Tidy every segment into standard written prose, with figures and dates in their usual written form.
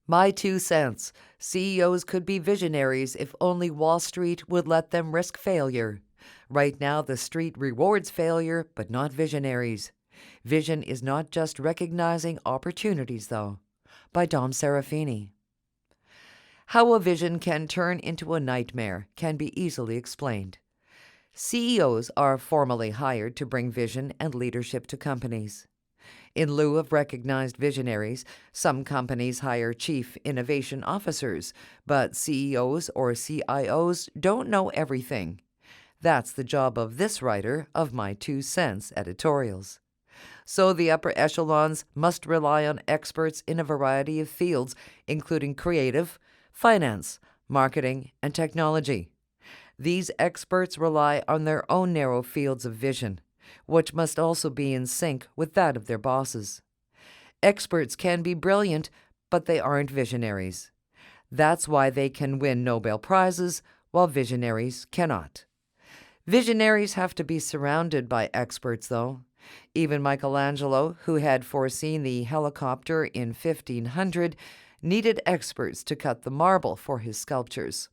My 2 cents. CEOs could be visionaries if only Wall Street would let them risk failure. Right now, the street rewards failure, but not visionaries. Vision is not just recognizing opportunities, though. By Serafini. How a vision can turn into a nightmare can be easily explained. CEOs are formally hired to bring vision and leadership to companies. In lieu of recognized visionaries, some companies hire chief innovation officers, but CEOs or CIOs don't know everything. That's the job of this writer of My 2 cents editorials. So the upper echelons must rely on experts in a variety of fields, including creative, finance, marketing, and technology. These experts rely on their own narrow fields of vision, which must also be in sync with that of their bosses. Experts can be brilliant, but they aren't visionaries. That's why they can win Nobel Prizes, while visionaries cannot. Visionaries have to be surrounded by experts, though. Even Michelangelo, who had foreseen the helicopter in 1500, needed experts to cut the marble for his sculptures.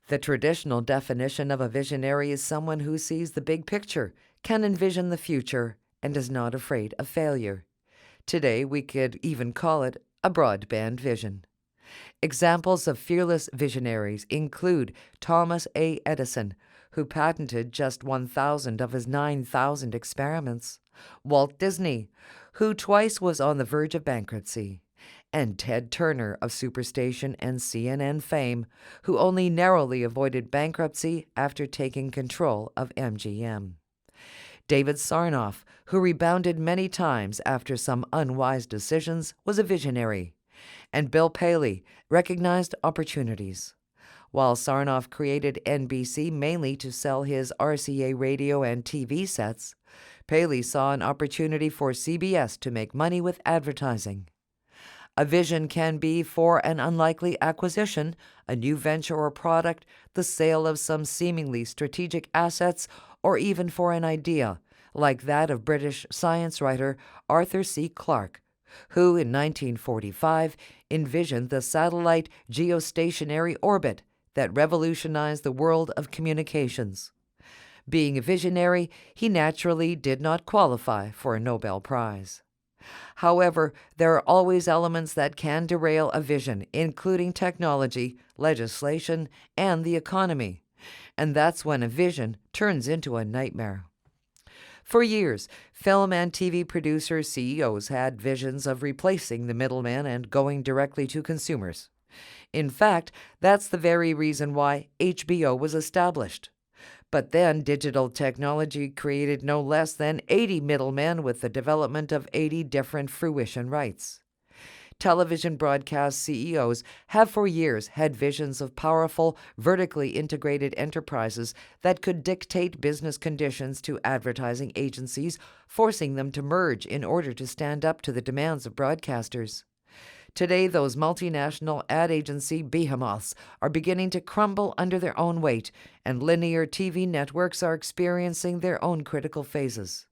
The traditional definition of a visionary is someone who sees the big picture, can envision the future, and is not afraid of failure. Today, we could even call it a broadband vision. Examples of fearless visionaries include Thomas A. Edison, who patented just 1,000 of his 9,000 experiments, Walt Disney, who twice was on the verge of bankruptcy, and Ted Turner of Superstation and CNN fame, who only narrowly avoided bankruptcy after taking control of MGM. David Sarnoff, who rebounded many times after some unwise decisions, was a visionary, and Bill Paley recognized opportunities. While Sarnoff created NBC mainly to sell his RCA radio and TV sets, Paley saw an opportunity for CBS to make money with advertising. A vision can be for an unlikely acquisition, a new venture or product, the sale of some seemingly strategic assets, or even for an idea, like that of British science writer Arthur C. Clarke, who in 1945 envisioned the satellite geostationary orbit that revolutionized the world of communications. Being a visionary, he naturally did not qualify for a Nobel Prize. However, there are always elements that can derail a vision, including technology, legislation, and the economy. And that's when a vision turns into a nightmare. For years, film and TV producers, CEOs had visions of replacing the middleman and going directly to consumers. In fact, that's the very reason why HBO was established. But then digital technology created no less than 80 middlemen with the development of 80 different fruition rights. Television broadcast CEOs have for years had visions of powerful, vertically integrated enterprises that could dictate business conditions to advertising agencies, forcing them to merge in order to stand up to the demands of broadcasters. Today, those multinational ad agency behemoths are beginning to crumble under their own weight, and linear TV networks are experiencing their own critical phases.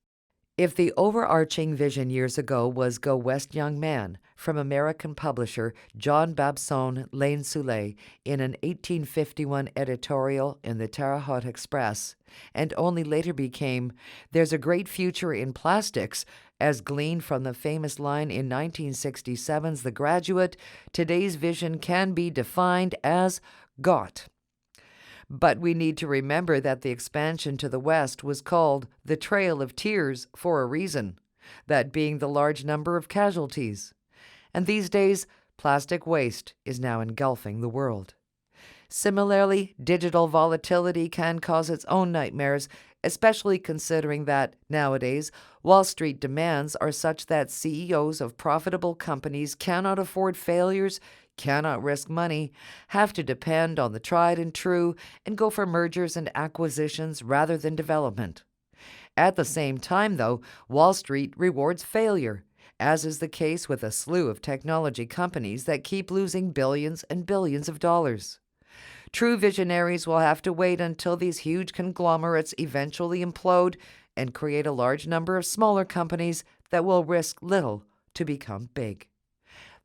If the overarching vision years ago was Go West Young Man from American publisher John Babson Lane Soule in an 1851 editorial in the Terre Haute Express, and only later became There's a Great Future in Plastics, as gleaned from the famous line in 1967's The Graduate, today's vision can be defined as got. But we need to remember that the expansion to the west was called the Trail of Tears for a reason, that being the large number of casualties. And these days, plastic waste is now engulfing the world. Similarly, digital volatility can cause its own nightmares, especially considering that, nowadays, Wall Street demands are such that CEOs of profitable companies cannot afford failures, cannot risk money, have to depend on the tried and true, and go for mergers and acquisitions rather than development. At the same time, though, Wall Street rewards failure, as is the case with a slew of technology companies that keep losing billions and billions of dollars. True visionaries will have to wait until these huge conglomerates eventually implode and create a large number of smaller companies that will risk little to become big.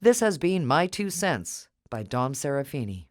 This has been My 2 Cents by Dom Serafini.